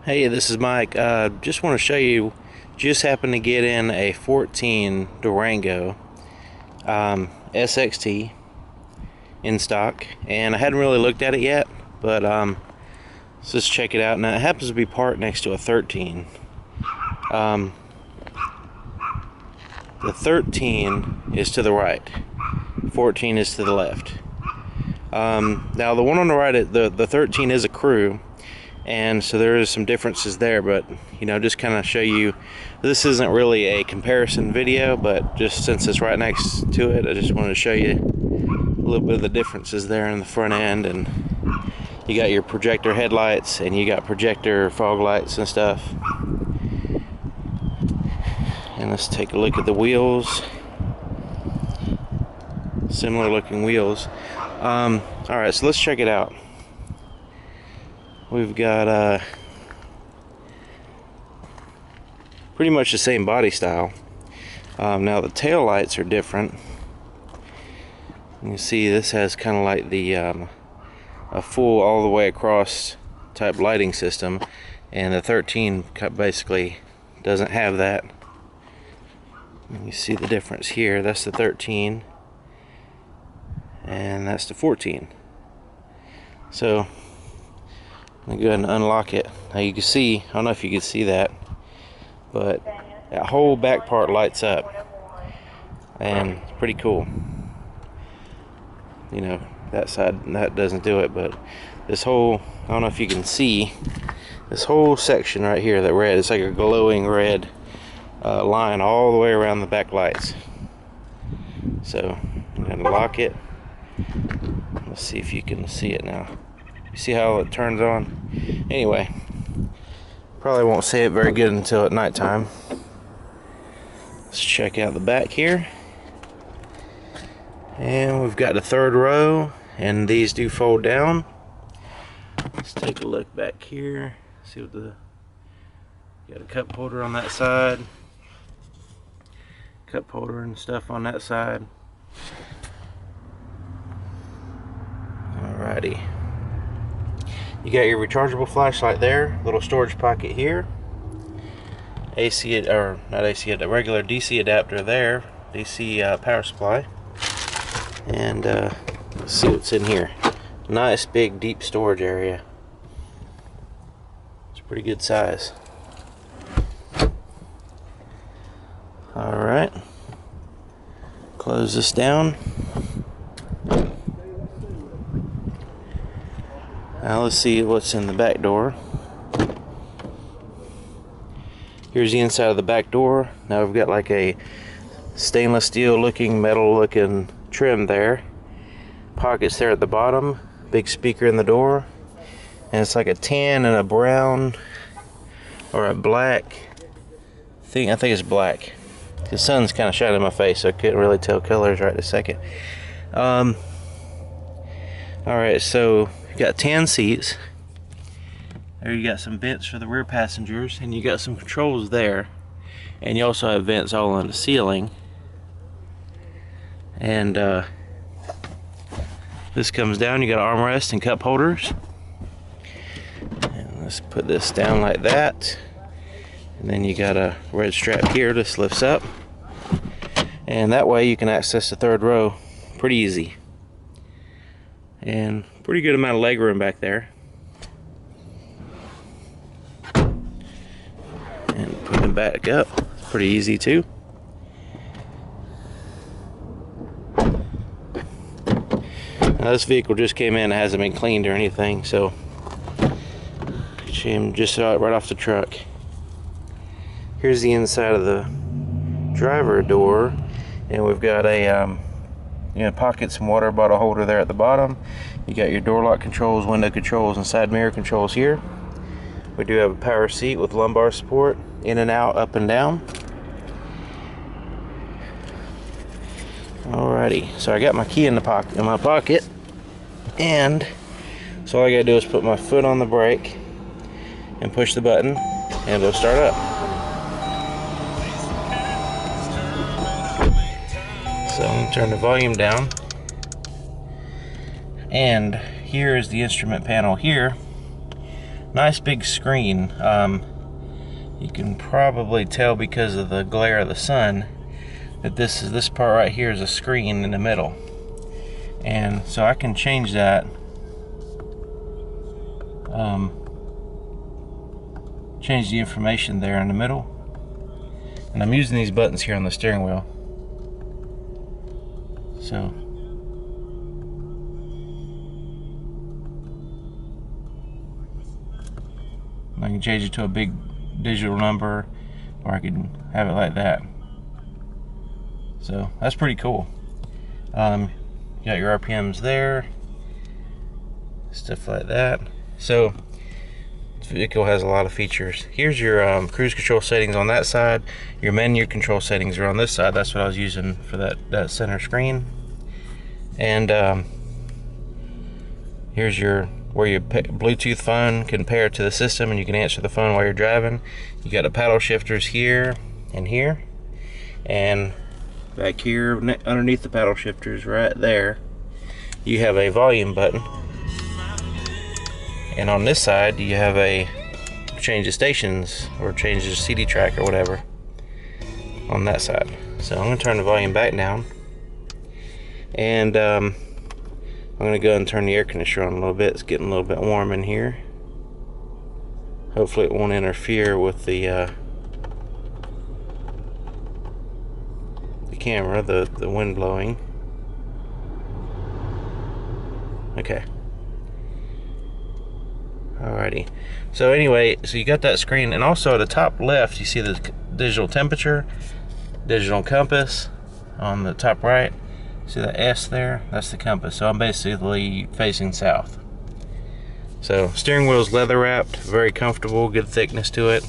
Hey, this is Mike. Just want to show you, just happened to get in a 14 Durango SXT in stock, and I hadn't really looked at it yet, but let's just check it out. Now it happens to be parked next to a 13. The 13 is to the right, 14 is to the left. Now the one on the right, the 13 is a crew, and so there is some differences there, but you know, just kind of show you, this isn't really a comparison video, but just since it's right next to it, I just wanted to show you a little bit of the differences there in the front end. And you got your projector headlights and you got projector fog lights and stuff. And let's take a look at the wheels. Similar looking wheels. Alright, so let's check it out. We've got pretty much the same body style. Now the tail lights are different. You can see this has kind of like the a full all the way across type lighting system, and the 13 basically doesn't have that. You see the difference here. That's the 13 and that's the 14. So I'm gonna go ahead and unlock it. Now you can see, I don't know if you can see that, but that whole back part lights up, and it's pretty cool. You know, that side, that doesn't do it, but this whole, I don't know if you can see, this whole section right here, that red, it's like a glowing red line all the way around the back lights. So I'm gonna lock it. Let's see if you can see it now. You see how it turns on? Anyway, probably won't see it very good until at nighttime. Let's check out the back here. And we've got the third row, and these do fold down. Let's take a look back here. See what got a cup holder on that side. Cup holder and stuff on that side. Alrighty. You got your rechargeable flashlight there, little storage pocket here. AC, or not AC, a regular DC adapter there, DC power supply. And let's see what's in here. Nice big deep storage area. It's a pretty good size. Alright. Close this down. Now let's see what's in the back door. Here's the inside of the back door. Now we've got like a stainless steel looking, metal looking trim there. Pockets there at the bottom. Big speaker in the door. And it's like a tan and a brown or a black thing. I think it's black. The sun's kind of shining in my face, so I couldn't really tell colors right this second. Alright, so you got 10 seats. There you got some vents for the rear passengers, and you got some controls there. And you also have vents all on the ceiling. And this comes down, you got armrest and cup holders. And let's put this down like that. And then you got a red strap here. This lifts up. And that way you can access the third row pretty easy. And pretty good amount of leg room back there. And put them back up. Pretty easy too. Now this vehicle just came in, it hasn't been cleaned or anything, so came just right off the truck. Here's the inside of the driver door, and we've got a pockets and water bottle holder there at the bottom. You got your door lock controls, window controls, and side mirror controls here. We do have a power seat with lumbar support, in and out, up and down. Alrighty, so I got my key in my pocket, and so all I gotta do is put my foot on the brake and push the button, and it'll start up. So I'm gonna turn the volume down, and here is the instrument panel here. nice big screen. You can probably tell because of the glare of the sun that this part right here is a screen in the middle, and so I can change that. Change the information there in the middle, and I'm using these buttons here on the steering wheel. So I can change it to a big digital number, or I can have it like that. So that's pretty cool. You got your RPMs there, stuff like that. So this vehicle has a lot of features. Here's your cruise control settings on that side. Your menu control settings are on this side. That's what I was using for that center screen. And here's where your Bluetooth phone can pair to the system, and you can answer the phone while you're driving. You got the paddle shifters here and here, and back here underneath the paddle shifters right there you have a volume button, and on this side you have a change the stations or change the CD track or whatever on that side. So I'm going to turn the volume back down, and I'm going to go and turn the air conditioner on a little bit. It's getting a little bit warm in here. Hopefully it won't interfere with the camera, the wind blowing. Okay. Alrighty. So anyway, so you got that screen, and also at the top left you see the digital temperature, digital compass. On the top right, see the S there? That's the compass. So I'm basically facing south. So steering wheel's leather wrapped, very comfortable, good thickness to it,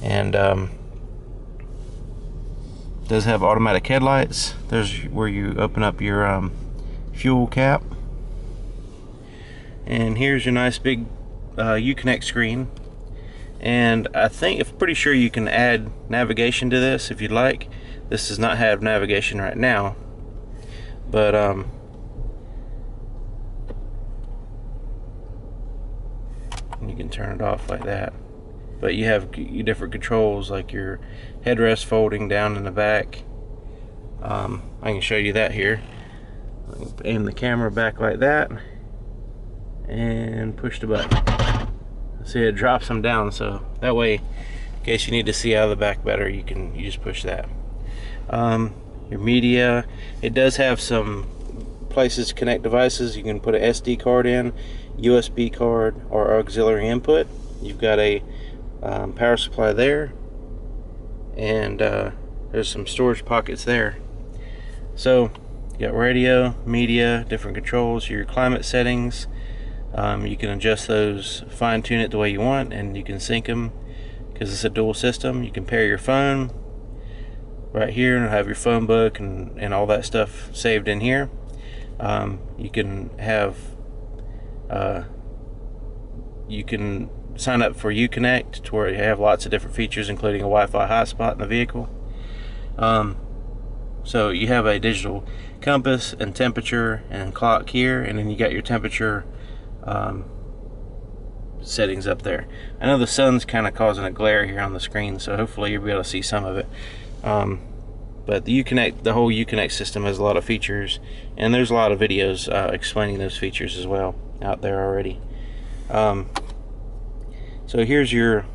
and does have automatic headlights. There's where you open up your fuel cap, and here's your nice big Uconnect screen. And I'm pretty sure you can add navigation to this if you'd like. This does not have navigation right now, but you can turn it off like that. But you have different controls, like your headrest folding down in the back. I can show you that here. Aim the camera back like that and push the button. See, it drops them down, so that way in case you need to see out of the back better, you just push that. Your media, it does have some places to connect devices. You can put an SD card in, USB card, or auxiliary input. You've got a power supply there, and there's some storage pockets there. So you got radio, media, different controls, your climate settings. You can adjust those, fine tune it the way you want, and you can sync them because it's a dual system. You can pair your phone right here and have your phone book and all that stuff saved in here. You can have you can sign up for Uconnect, to where you have lots of different features, including a Wi-Fi hotspot in the vehicle. So you have a digital compass and temperature and clock here, and then you got your temperature settings up there. I know the sun's kind of causing a glare here on the screen, so hopefully you'll be able to see some of it. But the whole Uconnect system has a lot of features, and there's a lot of videos explaining those features as well out there already. So here's your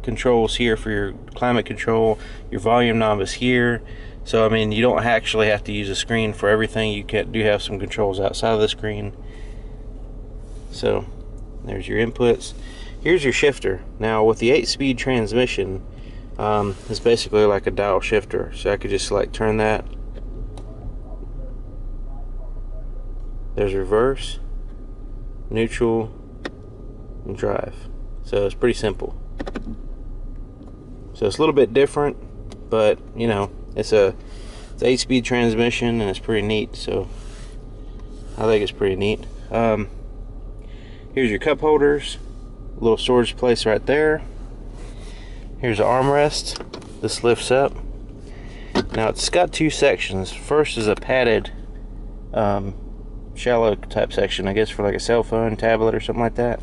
controls here for your climate control. Your volume knob is here. So I mean, you don't actually have to use a screen for everything. You do have some controls outside of the screen. So there's your inputs. Here's your shifter. Now with the 8-speed transmission, it's basically like a dial shifter. So I could just like turn that. There's reverse, neutral, and drive. So it's pretty simple. So it's a little bit different, but you know, it's 8-speed transmission, and it's pretty neat. So I think it's pretty neat. Here's your cup holders, a little storage place right there. Here's the armrest. This lifts up. Now it's got two sections. First is a padded shallow type section, I guess for like a cell phone, tablet, or something like that.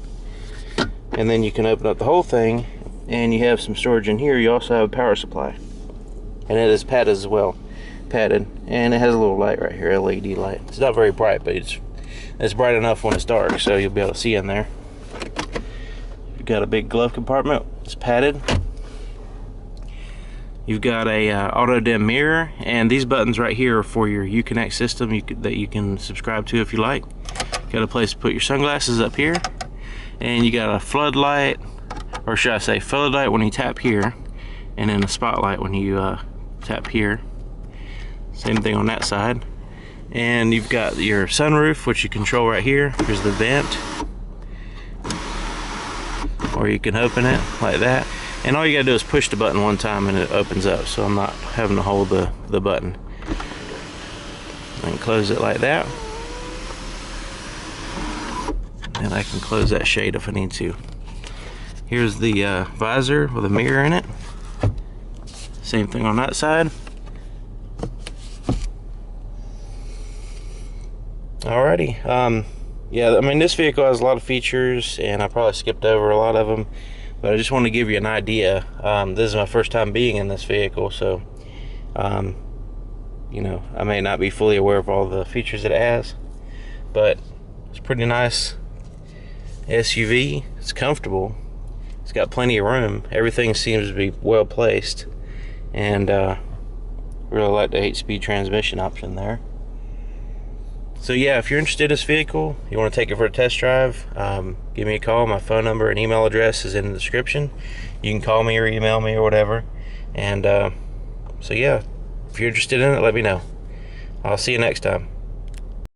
and then you can open up the whole thing, and you have some storage in here. You also have a power supply, and it is padded as well, and it has a little light right here, LED light. It's not very bright, but it's bright enough when it's dark, so you'll be able to see in there. You've got a big glove compartment. It's padded. You've got a auto dim mirror, and these buttons right here are for your Uconnect system that you can subscribe to if you like. Got a place to put your sunglasses up here, and you got a floodlight, or should I say floodlight when you tap here, and then a spotlight when you tap here. Same thing on that side. And you've got your sunroof, which you control right here. Here's the vent, or you can open it like that. And all you gotta do is push the button one time and it opens up, so I'm not having to hold the button. I can close it like that. And I can close that shade if I need to. Here's the visor with a mirror in it. Same thing on that side. Alrighty. Yeah, I mean, this vehicle has a lot of features, and I probably skipped over a lot of them, but I just want to give you an idea. This is my first time being in this vehicle, so you know, I may not be fully aware of all the features that it has, but it's pretty nice SUV. It's comfortable. It's got plenty of room. Everything seems to be well placed, and really like the 8-speed transmission option there. So yeah, if you're interested in this vehicle, you want to take it for a test drive, give me a call. My phone number and email address is in the description. You can call me or email me or whatever. And so yeah, if you're interested in it, let me know. I'll see you next time.